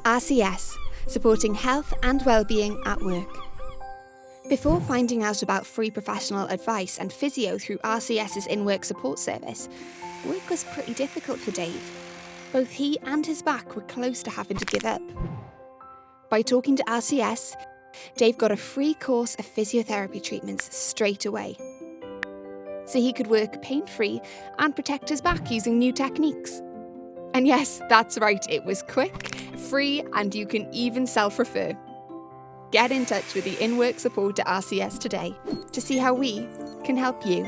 RCS, supporting health and well-being at work. Before finding out about free professional advice and physio through RCS's in-work support service, work was pretty difficult for Dave. Both he and his back were close to having to give up. By talking to RCS, Dave got a free course of physiotherapy treatments straight away, so he could work pain-free and protect his back using new techniques. And yes, that's right, it was quick, free, and you can even self-refer. Get in touch with the in-work support at RCS today to see how we can help you.